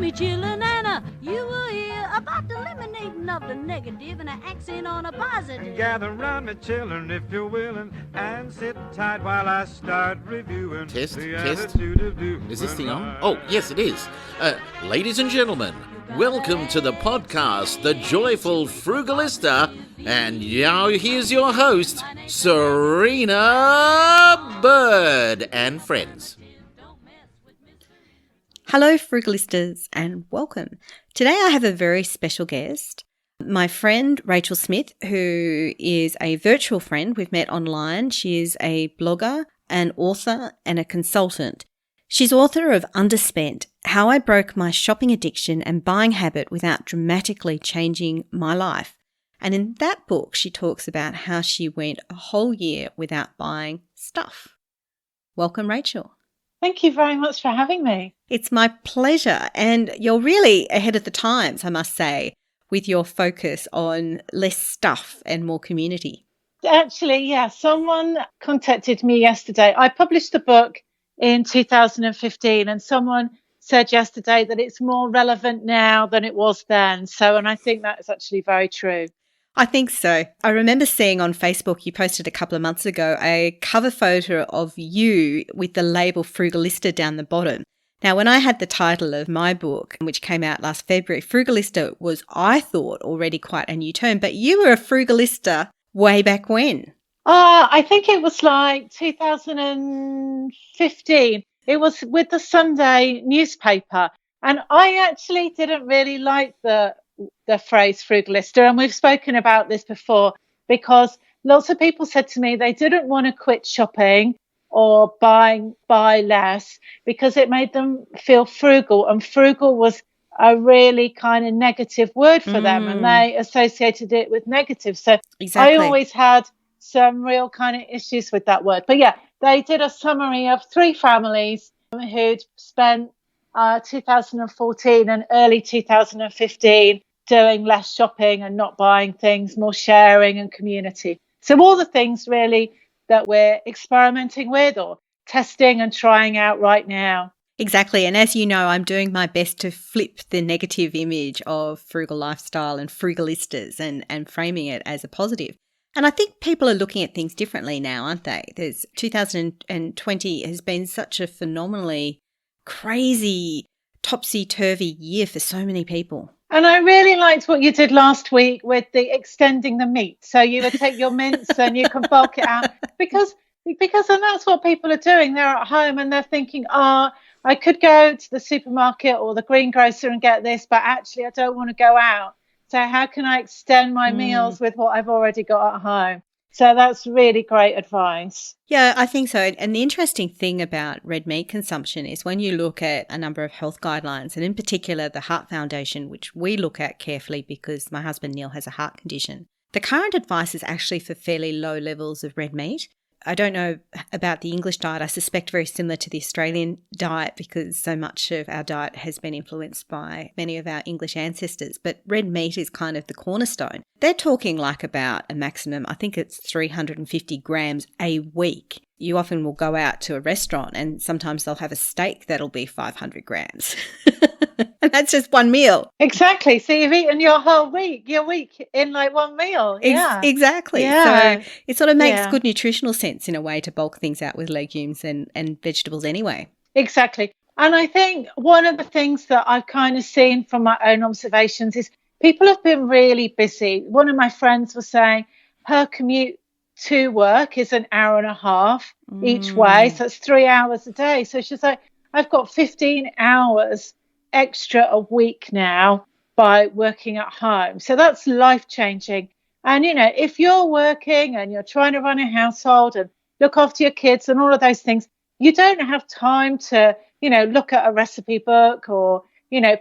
me chillin', and you will hear about the eliminating of the negative and an accent on a positive. Gather round me, children, if you're willing, and sit tight while I start reviewing. Test. the attitude of doing Is this thing on? right. Oh, yes, it is. Ladies and gentlemen, welcome to the podcast, The Joyful Frugalista. And now here's your host, Serina Bird and friends. Hello, Frugalistas, and welcome. Today I have a very special guest, my friend Rachel Smith, who is a virtual friend we've met online. She is a blogger, an author, and a consultant. She's author of Underspent, How I Broke My Shopping Addiction and Buying Habit Without Dramatically Changing My Life. And in that book, she talks about how she went a whole year without buying stuff. Welcome, Rachel. Thank you very much for having me. It's my pleasure. And you're really ahead of the times, I must say, with your focus on less stuff and more community. Actually, yeah, someone contacted me yesterday. I published the book in 2015 and someone said yesterday that it's more relevant now than it was then. And I think that is actually very true. I think so. I remember seeing on Facebook, you posted a couple of months ago, a cover photo of you with the label Frugalista down the bottom. Now, when I had the title of my book, which came out last February, Frugalista was, I thought, already quite a new term, but you were a Frugalista way back when? I think it was like 2015. It was with the Sunday newspaper. And I actually didn't really like the phrase frugalista, and we've spoken about this before, because lots of people said to me they didn't want to quit shopping or buy less because it made them feel frugal, and frugal was a really kind of negative word for them, and they associated it with negative. So exactly. I always had some real kind of issues with that word. But yeah, they did a summary of 3 families who'd spent 2014 and early 2015 doing less shopping and not buying things, more sharing and community. So all the things really that we're experimenting with or testing and trying out right now. Exactly. And as you know, I'm doing my best to flip the negative image of frugal lifestyle and frugalistas and framing it as a positive. And I think people are looking at things differently now, aren't they? 2020 has been such a phenomenally crazy, topsy-turvy year for so many people. And I really liked what you did last week with the extending the meat. So you would take your mince and you can bulk it out because and that's what people are doing. They're at home and they're thinking, I could go to the supermarket or the greengrocer and get this, but actually I don't want to go out. So how can I extend my meals with what I've already got at home? So that's really great advice. Yeah, I think so. And the interesting thing about red meat consumption is when you look at a number of health guidelines, and in particular the Heart Foundation, which we look at carefully because my husband Neil has a heart condition, the current advice is actually for fairly low levels of red meat. I don't know about the English diet. I suspect very similar to the Australian diet because so much of our diet has been influenced by many of our English ancestors. But red meat is kind of the cornerstone. They're talking like about a maximum, I think it's 350 grams a week. You often will go out to a restaurant and sometimes they'll have a steak that'll be 500 grams. And that's just one meal. Exactly. So you've eaten your week in like one meal. Yeah. Exactly. Yeah. So it sort of makes good nutritional sense in a way to bulk things out with legumes and vegetables anyway. Exactly. And I think one of the things that I've kind of seen from my own observations is people have been really busy. One of my friends was saying her commute to work is an hour and a half each way. So it's 3 hours a day. So she's like, I've got 15 hours extra a week now by working at home. So that's life-changing. And, if you're working and you're trying to run a household and look after your kids and all of those things, you don't have time to, look at a recipe book or,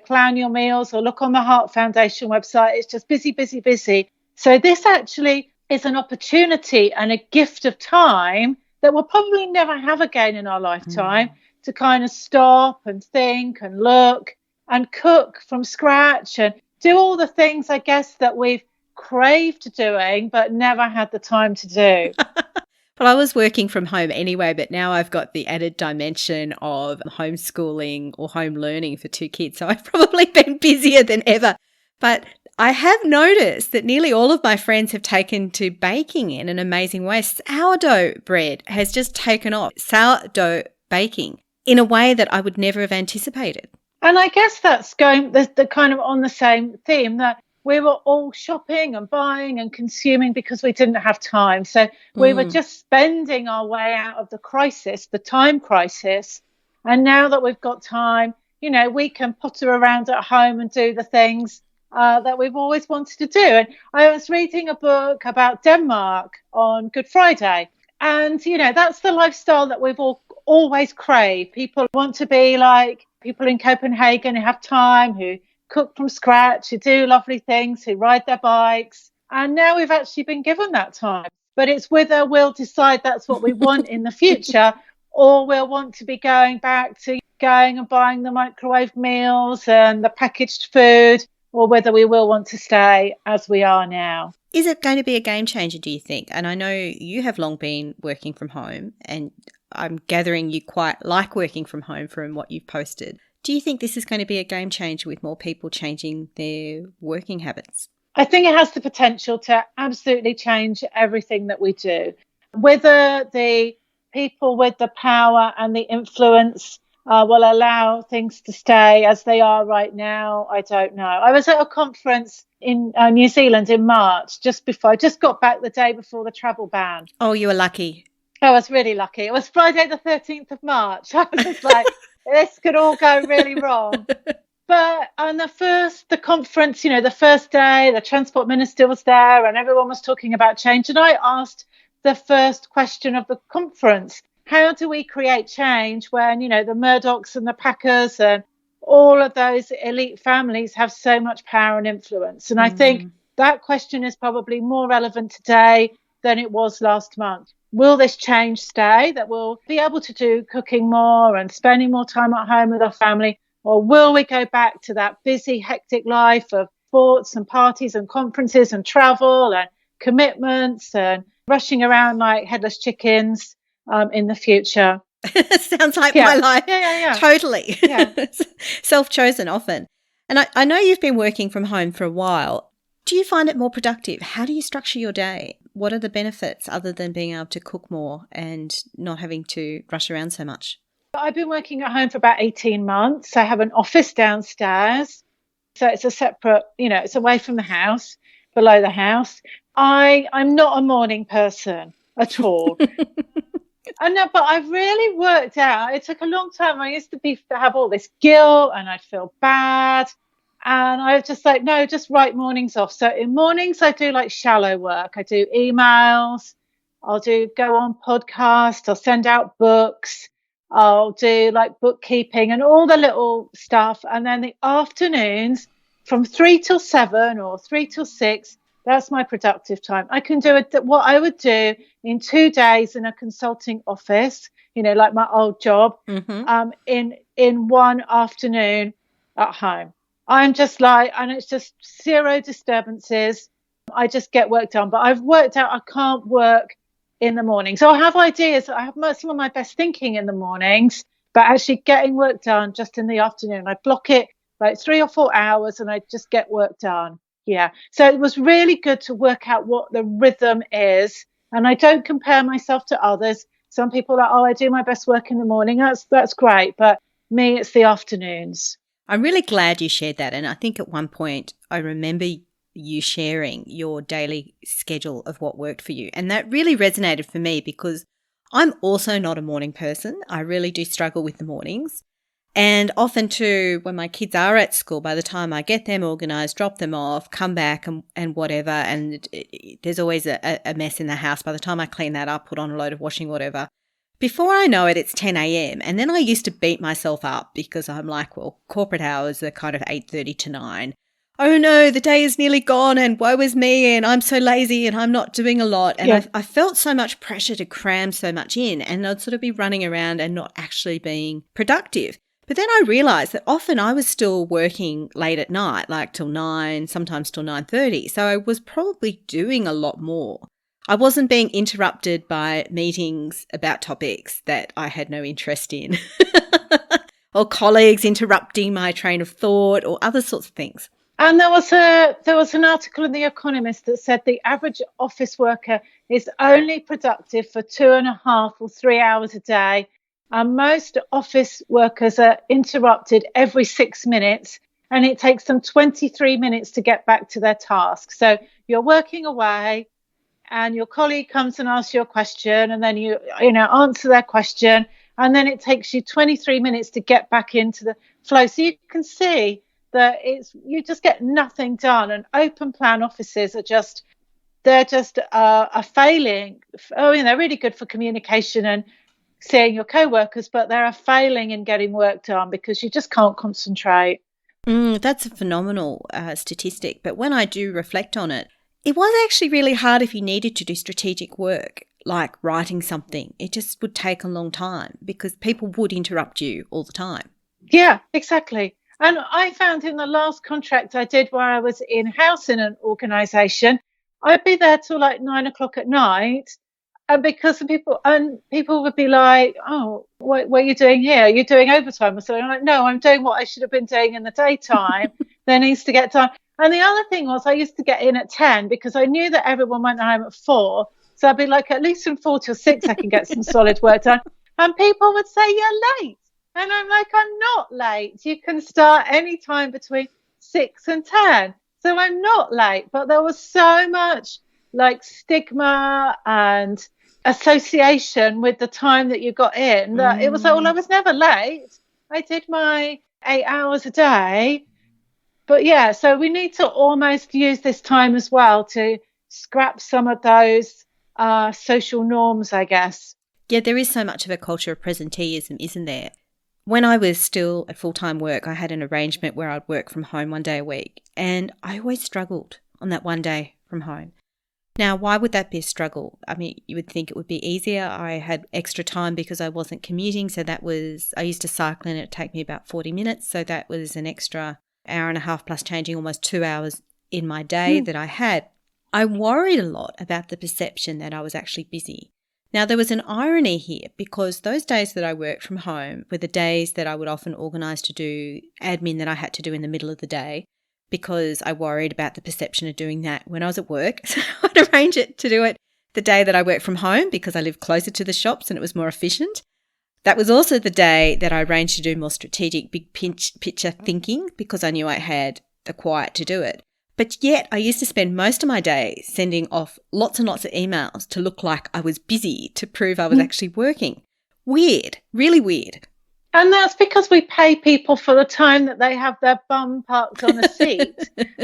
plan your meals or look on the Heart Foundation website. It's just busy, busy, busy. So this actually is an opportunity and a gift of time that we'll probably never have again in our lifetime to kind of stop and think and look and cook from scratch and do all the things, I guess, that we've craved doing but never had the time to do. But I was working from home anyway, but now I've got the added dimension of homeschooling or home learning for 2 kids. So I've probably been busier than ever. But I have noticed that nearly all of my friends have taken to baking in an amazing way. Sourdough bread has just taken off. Sourdough baking in a way that I would never have anticipated. And I guess that's going the kind of on the same theme that we were all shopping and buying and consuming because we didn't have time. So we were just spending our way out of the crisis, the time crisis. And now that we've got time, you know, we can potter around at home and do the things that we've always wanted to do. And I was reading a book about Denmark on Good Friday. And, you know, that's the lifestyle that we've all always craved. People want to be like people in Copenhagen who have time, who cook from scratch, who do lovely things, who ride their bikes. And now we've actually been given that time. But it's whether we'll decide that's what we want in the future, or we'll want to be going back to going and buying the microwave meals and the packaged food, or whether we will want to stay as we are now. Is it going to be a game changer, do you think? And I know you have long been working from home, and I'm gathering you quite like working from home from what you've posted. Do you think this is going to be a game changer with more people changing their working habits? I think it has the potential to absolutely change everything that we do. Whether the people with the power and the influence will allow things to stay as they are right now, I don't know. I was at a conference in New Zealand in March, I just got back the day before the travel ban. Oh, you were lucky. I was really lucky. It was Friday the 13th of March. I was just like, this could all go really wrong. But on the conference, you know, the first day, the transport minister was there and everyone was talking about change. And I asked the first question of the conference, how do we create change when, you know, the Murdochs and the Packers and all of those elite families have so much power and influence? And I think that question is probably more relevant today than it was last month. Will this change stay, that we'll be able to do cooking more and spending more time at home with our family? Or will we go back to that busy, hectic life of sports and parties and conferences and travel and commitments and rushing around like headless chickens in the future? Sounds like my life. Yeah. Totally. Yeah. Self-chosen often. And I know you've been working from home for a while. Do you find it more productive? How do you structure your day? What are the benefits other than being able to cook more and not having to rush around so much? I've been working at home for about 18 months. I have an office downstairs. So it's a separate, you know, it's away from the house, below the house. I'm not a morning person at all. I know, but I've really worked out. It took a long time. I used to have all this guilt and I'd feel bad. And I was just like, no, just write mornings off. So in mornings, I do like shallow work. I do emails. I'll go on podcasts. I'll send out books. I'll do like bookkeeping and all the little stuff. And then the afternoons from 3 till 7 or 3 till 6, that's my productive time. I can do what I would do in 2 days in a consulting office, you know, like my old job, in one afternoon at home. I'm just like, and it's just zero disturbances. I just get work done. But I've worked out I can't work in the morning. So I have ideas. I have some of my best thinking in the mornings, but actually getting work done just in the afternoon. I block it like 3 or 4 hours and I just get work done. Yeah. So it was really good to work out what the rhythm is. And I don't compare myself to others. Some people are like, oh, I do my best work in the morning. That's great. But me, it's the afternoons. I'm really glad you shared that. And I think at one point I remember you sharing your daily schedule of what worked for you. And that really resonated for me because I'm also not a morning person. I really do struggle with the mornings. And often too, when my kids are at school, by the time I get them organised, drop them off, come back and whatever, and there's always a mess in the house. By the time I clean that up, put on a load of washing, whatever, before I know it, it's 10 a.m. And then I used to beat myself up because I'm like, well, corporate hours are kind of 8:30 to 9. Oh no, the day is nearly gone and woe is me and I'm so lazy and I'm not doing a lot. And I felt so much pressure to cram so much in and I'd sort of be running around and not actually being productive. But then I realised that often I was still working late at night, like till 9, sometimes till 9:30. So I was probably doing a lot more. I wasn't being interrupted by meetings about topics that I had no interest in or colleagues interrupting my train of thought or other sorts of things. And there was an article in The Economist that said the average office worker is only productive for 2.5 or 3 hours a day. And most office workers are interrupted every 6 minutes, and it takes them 23 minutes to get back to their task. So you're working away and your colleague comes and asks you a question, and then you answer their question, and then it takes you 23 minutes to get back into the flow. So you can see that you just get nothing done, and open plan offices are just failing. They're really good for communication and seeing your co-workers, but they're failing in getting work done because you just can't concentrate. That's a phenomenal statistic. But when I do reflect on it, it was actually really hard if you needed to do strategic work, like writing something. It just would take a long time because people would interrupt you all the time. Yeah, exactly. And I found in the last contract I did where I was in-house in an organisation, I'd be there till like 9 o'clock at night. And because people would be like, oh, what are you doing here? Are you doing overtime or something? I'm like, no, I'm doing what I should have been doing in the daytime. There needs to get done. And the other thing was I used to get in at 10 because I knew that everyone went home at 4. So I'd be like, at least from 4 till 6, I can get some solid work done. And people would say, you're late. And I'm like, I'm not late. You can start any time between 6 and 10. So I'm not late. But there was so much like stigma and association with the time that you got in that it was like, well, I was never late. I did my 8 hours a day. But yeah, so we need to almost use this time as well to scrap some of those social norms, I guess. Yeah, there is so much of a culture of presenteeism, isn't there? When I was still at full-time work, I had an arrangement where I'd work from home 1 day a week, and I always struggled on that 1 day from home. Now, why would that be a struggle? I mean, you would think it would be easier. I had extra time because I wasn't commuting, so I used to cycle and it'd take me about 40 minutes, so that was an extra hour and a half plus changing almost 2 hours in my day that I had. I worried a lot about the perception that I was actually busy. Now, there was an irony here because those days that I worked from home were the days that I would often organise to do admin that I had to do in the middle of the day because I worried about the perception of doing that when I was at work. So I'd arrange it to do it the day that I worked from home because I lived closer to the shops and it was more efficient. That was also the day that I arranged to do more strategic big picture thinking because I knew I had the quiet to do it. But yet I used to spend most of my day sending off lots and lots of emails to look like I was busy to prove I was actually working. Weird, really weird. And that's because we pay people for the time that they have their bum parked on a seat,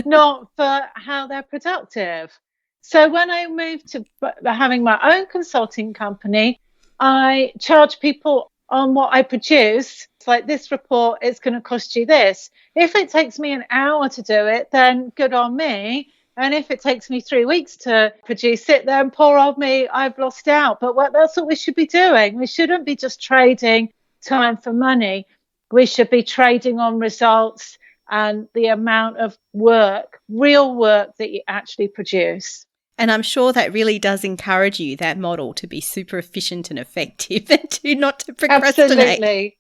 not for how they're productive. So when I moved to having my own consulting company, I charge people on what I produce. It's like, this report is going to cost you this. If it takes me an hour to do it, then good on me. And if it takes me 3 weeks to produce it, then poor old me, I've lost out. But that's what we should be doing. We shouldn't be just trading time for money. We should be trading on results and the amount of work, real work that you actually produce. And I'm sure that really does encourage you, that model, to be super efficient and effective and not to procrastinate. Absolutely.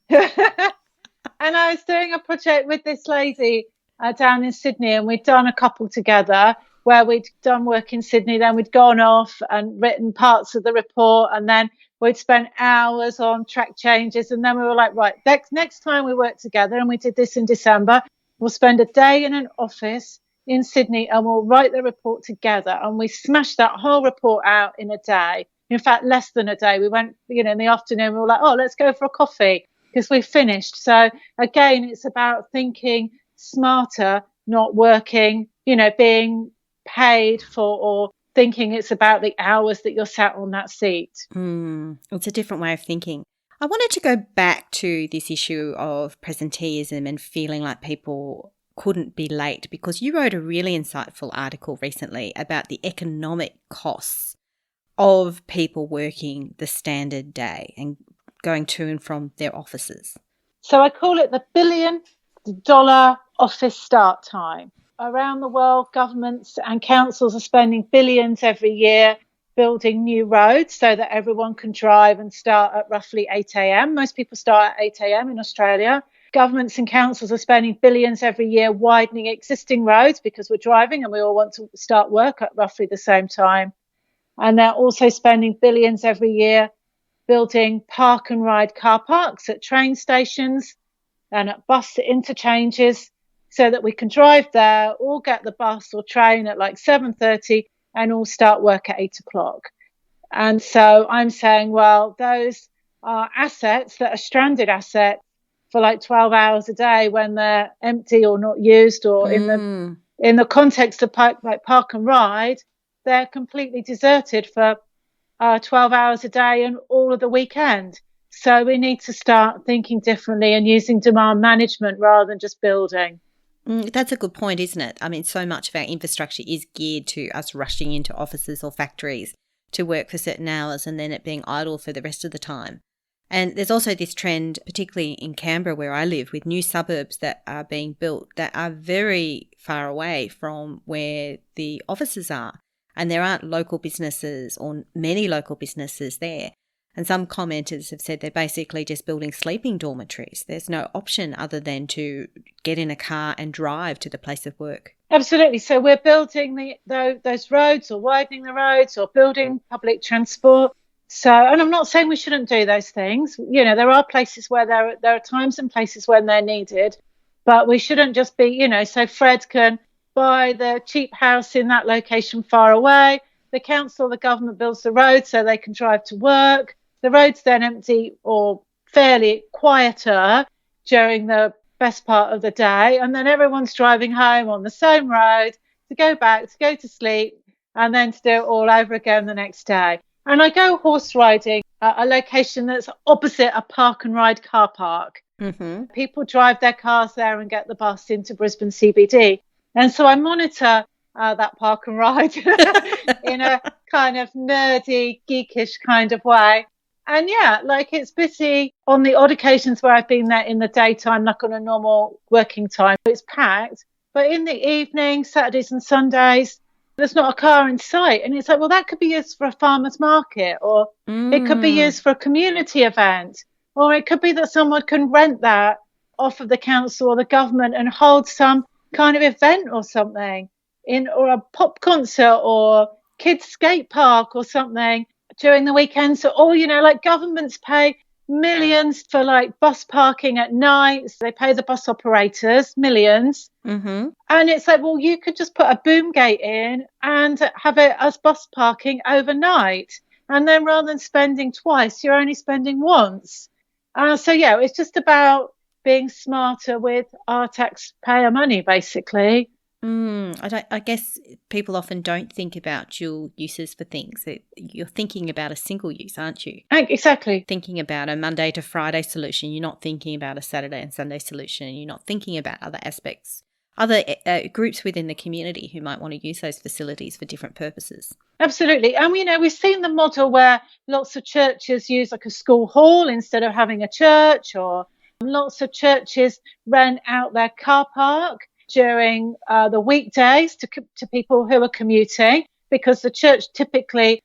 And I was doing a project with this lady down in Sydney, and we'd done a couple together where we'd done work in Sydney, then we'd gone off and written parts of the report, and then we'd spent hours on track changes. And then we were like, right, next time we work together, and we did this in December, we'll spend a day in an office in Sydney and we'll write the report together. And we smashed that whole report out in a day. In fact, less than a day. We went, in the afternoon, we were like, oh, let's go for a coffee because we finished. So again, it's about thinking smarter, not working, being paid for, or thinking it's about the hours that you're sat on that seat. It's a different way of thinking. I wanted to go back to this issue of presenteeism and feeling like people couldn't be late, because you wrote a really insightful article recently about the economic costs of people working the standard day and going to and from their offices. So I call it the billion-dollar office start time. Around the world, governments and councils are spending billions every year building new roads so that everyone can drive and start at roughly 8 a.m. Most people start at 8 a.m. in Australia. Governments and councils are spending billions every year widening existing roads because we're driving and we all want to start work at roughly the same time. And they're also spending billions every year building park and ride car parks at train stations and at bus interchanges so that we can drive there, all get the bus or train at like 7:30 and all start work at 8 o'clock. And so I'm saying, well, those are assets that are stranded assets for like 12 hours a day when they're empty or not used, or in the context of park and ride, they're completely deserted for 12 hours a day and all of the weekend. So we need to start thinking differently and using demand management rather than just building. That's a good point, isn't it? I mean, so much of our infrastructure is geared to us rushing into offices or factories to work for certain hours and then it being idle for the rest of the time. And there's also this trend, particularly in Canberra where I live, with new suburbs that are being built that are very far away from where the offices are. And there aren't local businesses or many local businesses there. And some commenters have said they're basically just building sleeping dormitories. There's no option other than to get in a car and drive to the place of work. Absolutely. So we're building those roads or widening the roads or building public transport. So, and I'm not saying we shouldn't do those things. You know, there are places where there are times and places when they're needed, but we shouldn't just be, you know, so Fred can buy the cheap house in that location far away. The council, the government builds the road so they can drive to work. The road's then empty or fairly quieter during the best part of the day. And then everyone's driving home on the same road to go back, to go to sleep, and then to do it all over again the next day. And I go horse riding at a location that's opposite a park and ride car park. Mm-hmm. People drive their cars there and get the bus into Brisbane CBD. And so I monitor that park and ride in a kind of nerdy, geekish kind of way. And yeah, like it's busy on the odd occasions where I've been there in the daytime, like on a normal working time. It's packed. But in the evening, Saturdays and Sundays, there's not a car in sight. And it's like, well, that could be used for a farmer's market, or it could be used for a community event, or it could be that someone can rent that off of the council or the government and hold some kind of event or something, or a pop concert or kids skate park or something during the weekend. So, or, you know, like governments pay millions for like bus parking at night. So they pay the bus operators millions. Mm-hmm. And it's like, well, you could just put a boom gate in and have it as bus parking overnight. And then rather than spending twice, you're only spending once. So, yeah, it's just about being smarter with our taxpayer money, basically. I guess people often don't think about dual uses for things. You're thinking about a single use, aren't you? Exactly. Thinking about a Monday to Friday solution. You're not thinking about a Saturday and Sunday solution. You're not thinking about other aspects, other groups within the community who might want to use those facilities for different purposes. Absolutely. And, you know, we've seen the model where lots of churches use like a school hall instead of having a church, or lots of churches rent out their car park during the weekdays to people who are commuting, because the church typically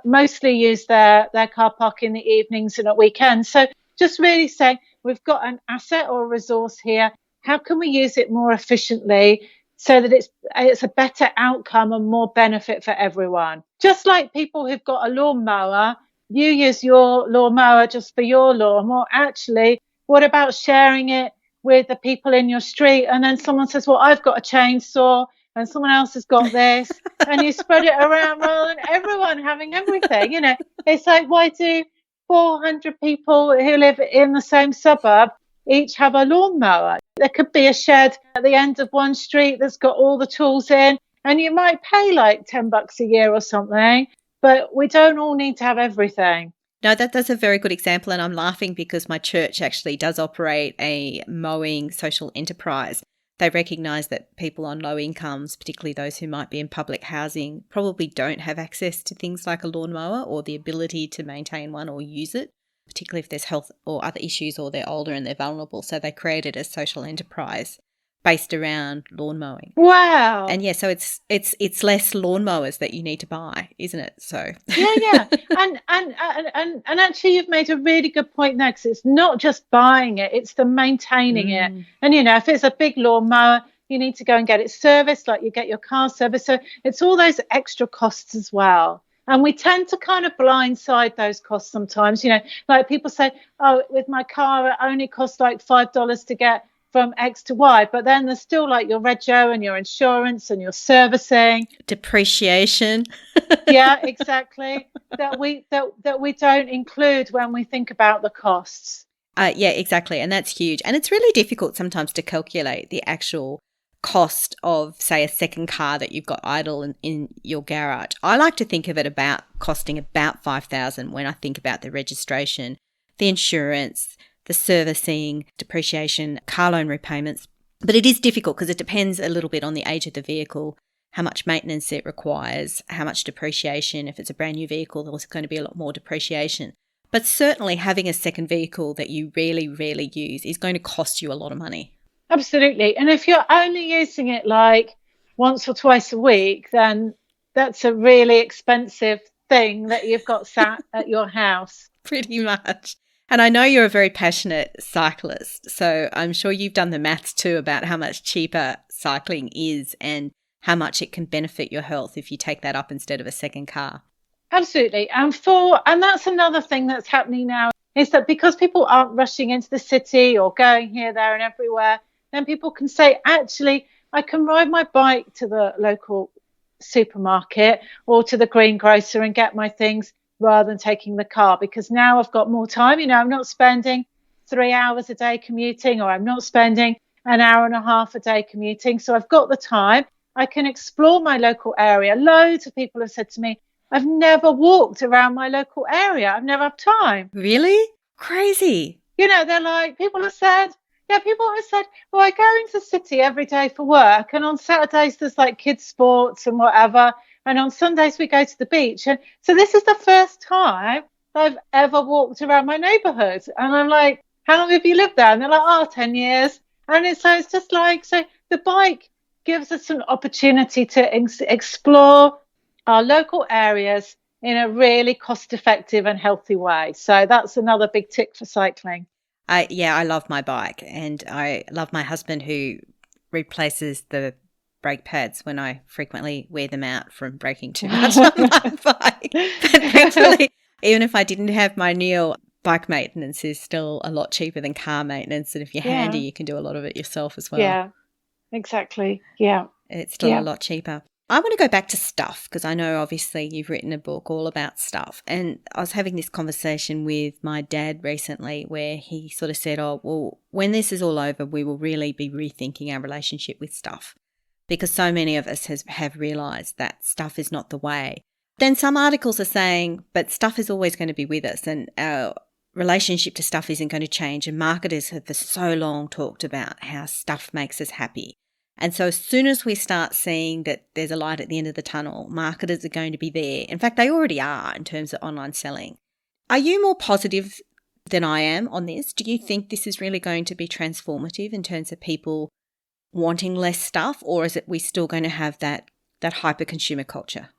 mostly use their car park in the evenings and at weekends. So just really saying we've got an asset or a resource here. How can we use it more efficiently so that it's a better outcome and more benefit for everyone? Just like people who've got a lawnmower, you use your lawnmower just for your lawn. Well, actually, what about sharing it with the people in your street? And then someone says, well, I've got a chainsaw and someone else has got this, and you spread it around rather than everyone having everything. You know, it's like, why do 400 people who live in the same suburb each have a lawnmower? There could be a shed at the end of one street that's got all the tools in, and you might pay like $10 a year or something, but we don't all need to have everything. No, that's a very good example, and I'm laughing because my church actually does operate a mowing social enterprise. They recognise that people on low incomes, particularly those who might be in public housing, probably don't have access to things like a lawnmower or the ability to maintain one or use it, particularly if there's health or other issues or they're older and they're vulnerable. So they created a social enterprise. based around lawn mowing. Wow. And yeah, so it's less lawnmowers that you need to buy, isn't it? So Yeah. And actually, you've made a really good point there, because it's not just buying it; it's the maintaining it. And if it's a big lawnmower, you need to go and get it serviced, like you get your car serviced. So it's all those extra costs as well. And we tend to kind of blindside those costs sometimes. Like people say, "Oh, with my car, it only costs like $5 to get from X to Y," but then there's still like your rego and your insurance and your servicing, depreciation. Yeah, exactly. that we don't include when we think about the costs. Yeah, exactly, and that's huge. And it's really difficult sometimes to calculate the actual cost of, say, a second car that you've got idle in your garage. I like to think of it about costing about $5,000 when I think about the registration, the insurance, the servicing, depreciation, car loan repayments. But it is difficult because it depends a little bit on the age of the vehicle, how much maintenance it requires, how much depreciation. If it's a brand new vehicle, there's going to be a lot more depreciation. But certainly having a second vehicle that you really, really use is going to cost you a lot of money. Absolutely. And if you're only using it like once or twice a week, then that's a really expensive thing that you've got sat at your house. Pretty much. And I know you're a very passionate cyclist, so I'm sure you've done the maths too about how much cheaper cycling is and how much it can benefit your health if you take that up instead of a second car. Absolutely. And that's another thing that's happening now, is that because people aren't rushing into the city or going here, there and everywhere, then people can say, actually, I can ride my bike to the local supermarket or to the greengrocer and get my things rather than taking the car, because now I've got more time. I'm not spending 3 hours a day commuting, or I'm not spending an hour and a half a day commuting. So I've got the time. I can explore my local area. Loads of people have said to me, I've never walked around my local area. I've never had time. Really? Crazy. They're like, people have said, well, I go into the city every day for work, and on Saturdays there's like kids sports and whatever, and on Sundays we go to the beach. And so this is the first time I've ever walked around my neighbourhood. And I'm like, how long have you lived there? And they're like, 10 years. And it's just like, so the bike gives us an opportunity to explore our local areas in a really cost-effective and healthy way. So that's another big tick for cycling. I love my bike, and I love my husband who replaces the brake pads when I frequently wear them out from braking too much on my bike. But thankfully, even if I didn't have my Neil, bike maintenance is still a lot cheaper than car maintenance. And if you're handy, you can do a lot of it yourself as well. Yeah, exactly. Yeah. It's still a lot cheaper. I want to go back to stuff, because I know obviously you've written a book all about stuff. And I was having this conversation with my dad recently where he sort of said, when this is all over, we will really be rethinking our relationship with stuff, because so many of us have realised that stuff is not the way. Then some articles are saying, but stuff is always going to be with us and our relationship to stuff isn't going to change. And marketers have for so long talked about how stuff makes us happy. And so as soon as we start seeing that there's a light at the end of the tunnel, marketers are going to be there. In fact, they already are in terms of online selling. Are you more positive than I am on this? Do you think this is really going to be transformative in terms of people wanting less stuff, or is it we still going to have that hyper consumer culture?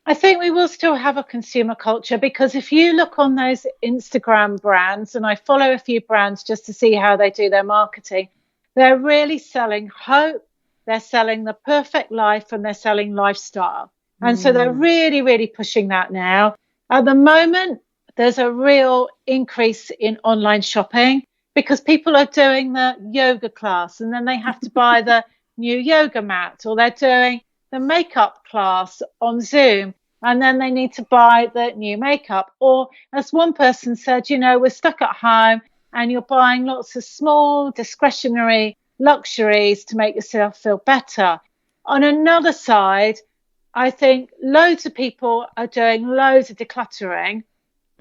I think we will still have a consumer culture, because if you look on those Instagram brands, and I follow a few brands just to see how they do their marketing, they're really selling hope. They're selling the perfect life, and they're selling lifestyle. And so they're really, really pushing that now. At the moment, there's a real increase in online shopping, because people are doing the yoga class and then they have to buy the new yoga mat, or they're doing the makeup class on Zoom and then they need to buy the new makeup. Or as one person said, we're stuck at home and you're buying lots of small discretionary luxuries to make yourself feel better. On another side, I think loads of people are doing loads of decluttering.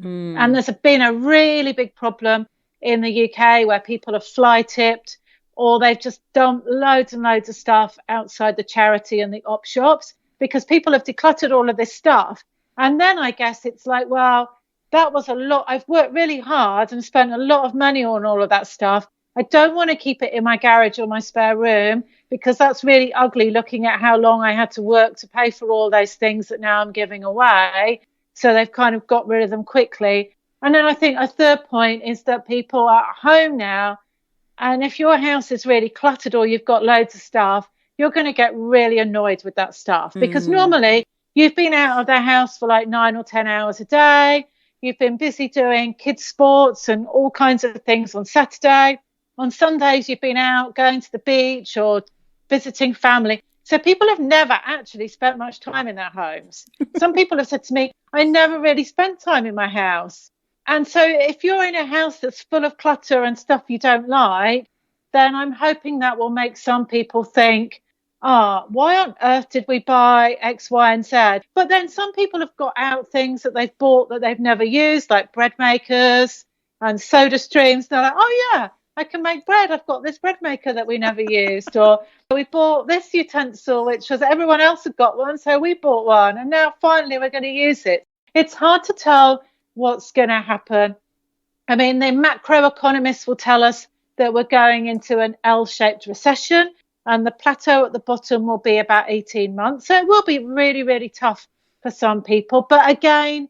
And there's been a really big problem in the UK where people are fly tipped, or they've just dumped loads and loads of stuff outside the charity and the op shops, because people have decluttered all of this stuff. And then I guess it's like, well, that was a lot. I've worked really hard and spent a lot of money on all of that stuff. I don't want to keep it in my garage or my spare room, because that's really ugly, looking at how long I had to work to pay for all those things that now I'm giving away. So they've kind of got rid of them quickly. And then I think a third point is that people are at home now. And if your house is really cluttered or you've got loads of stuff, you're going to get really annoyed with that stuff, because normally you've been out of the house for like 9 or 10 hours a day. You've been busy doing kids' sports and all kinds of things on Saturday. On Sundays, you've been out going to the beach or visiting family. So people have never actually spent much time in their homes. Some people have said to me, I never really spent time in my house. And so if you're in a house that's full of clutter and stuff you don't like, then I'm hoping that will make some people think, why on earth did we buy X, Y, and Z? But then some people have got out things that they've bought that they've never used, like bread makers and soda streams. They're like, oh, yeah, I can make bread. I've got this bread maker that we never used. Or we bought this utensil, which was everyone else had got one, so we bought one. And now finally we're going to use it. It's hard to tell what's going to happen. I mean, the macroeconomists will tell us that we're going into an L-shaped recession, and the plateau at the bottom will be about 18 months. So it will be really, really tough for some people. But again,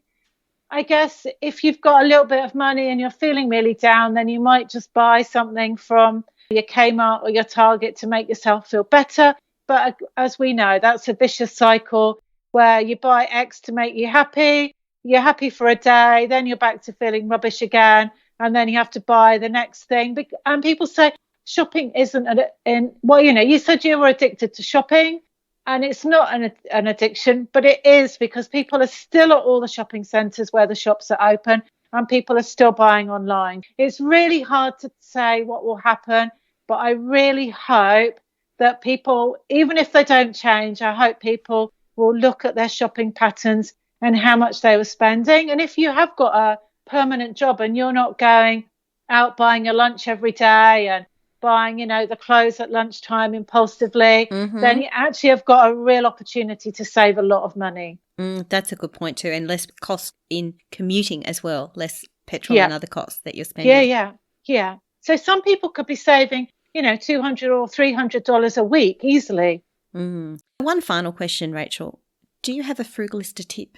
I guess if you've got a little bit of money and you're feeling really down, then you might just buy something from your Kmart or your Target to make yourself feel better. But as we know, that's a vicious cycle where you buy X to make you happy. You're happy for a day, then you're back to feeling rubbish again, and then you have to buy the next thing. And people say shopping isn't you said you were addicted to shopping, and it's not an addiction, but it is, because people are still at all the shopping centres where the shops are open, and people are still buying online. It's really hard to say what will happen, but I really hope that people, even if they don't change, I hope people will look at their shopping patterns and how much they were spending. And if you have got a permanent job and you're not going out buying your lunch every day and buying, the clothes at lunchtime impulsively, then you actually have got a real opportunity to save a lot of money. That's a good point too. And less cost in commuting as well, less petrol and other costs that you're spending. Yeah. So some people could be saving, $200 or $300 a week easily. One final question, Rachel. Do you have a frugalista tip?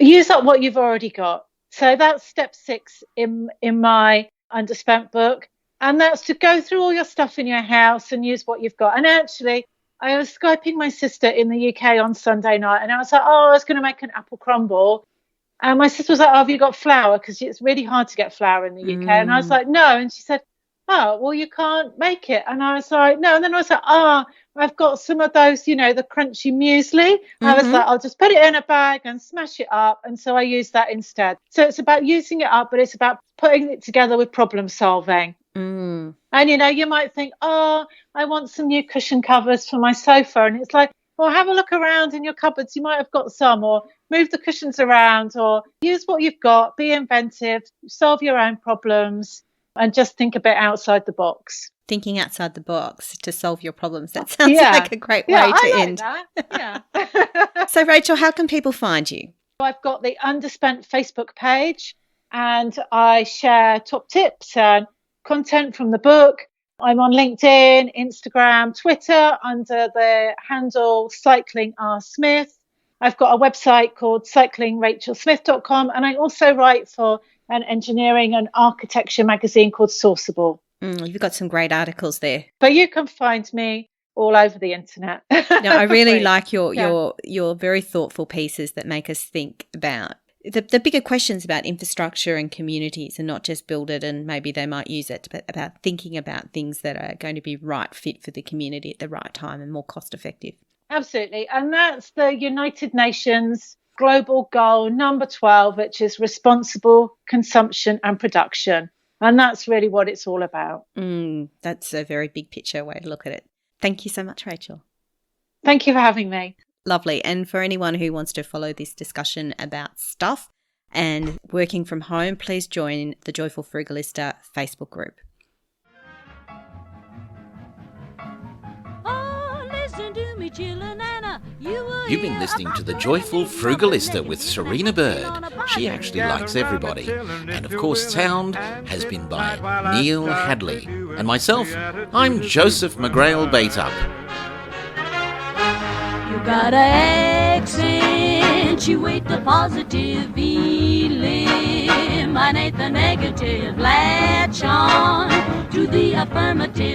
Use up what you've already got. So that's step 6 in my Underspent book. And that's to go through all your stuff in your house and use what you've got. And actually, I was Skyping my sister in the UK on Sunday night, and I was like, I was going to make an apple crumble. And my sister was like, have you got flour? Because it's really hard to get flour in the UK. And I was like, no. And she said, well, you can't make it. And I was like, no. And then I was like, I've got some of those, the crunchy muesli. I was like, I'll just put it in a bag and smash it up. And so I use that instead. So it's about using it up, but it's about putting it together with problem solving. And, you might think, I want some new cushion covers for my sofa. And it's like, well, have a look around in your cupboards. You might have got some, or move the cushions around, or use what you've got, be inventive, solve your own problems, and just think a bit outside the box. Thinking outside the box to solve your problems. That sounds like a great way to end. That. Yeah. So, Rachel, how can people find you? I've got the Underspent Facebook page, and I share top tips and content from the book. I'm on LinkedIn, Instagram, Twitter under the handle Cycling R Smith. I've got a website called cyclingrachelsmith.com, and I also write for an engineering and architecture magazine called Sourceable. You've got some great articles there. But you can find me all over the internet. No, I really like your very thoughtful pieces that make us think about the bigger questions about infrastructure and communities, and not just build it and maybe they might use it, but about thinking about things that are going to be right fit for the community at the right time and more cost effective. Absolutely. And that's the United Nations global goal number 12, which is responsible consumption and production. And that's really what it's all about. That's a very big picture way to look at it. Thank you so much, Rachel. Thank you for having me. Lovely. And for anyone who wants to follow this discussion about stuff and working from home, please join the Joyful Frugalista Facebook group. Oh, listen to me, chillin' Anna. You've been listening to The Joyful Frugalista with Serina Bird. She actually likes everybody. And of course, sound has been by Neil Hadley. And myself, I'm Joseph McGrail Baitup. You gotta accentuate the positive, eliminate the negative, latch on to the affirmative.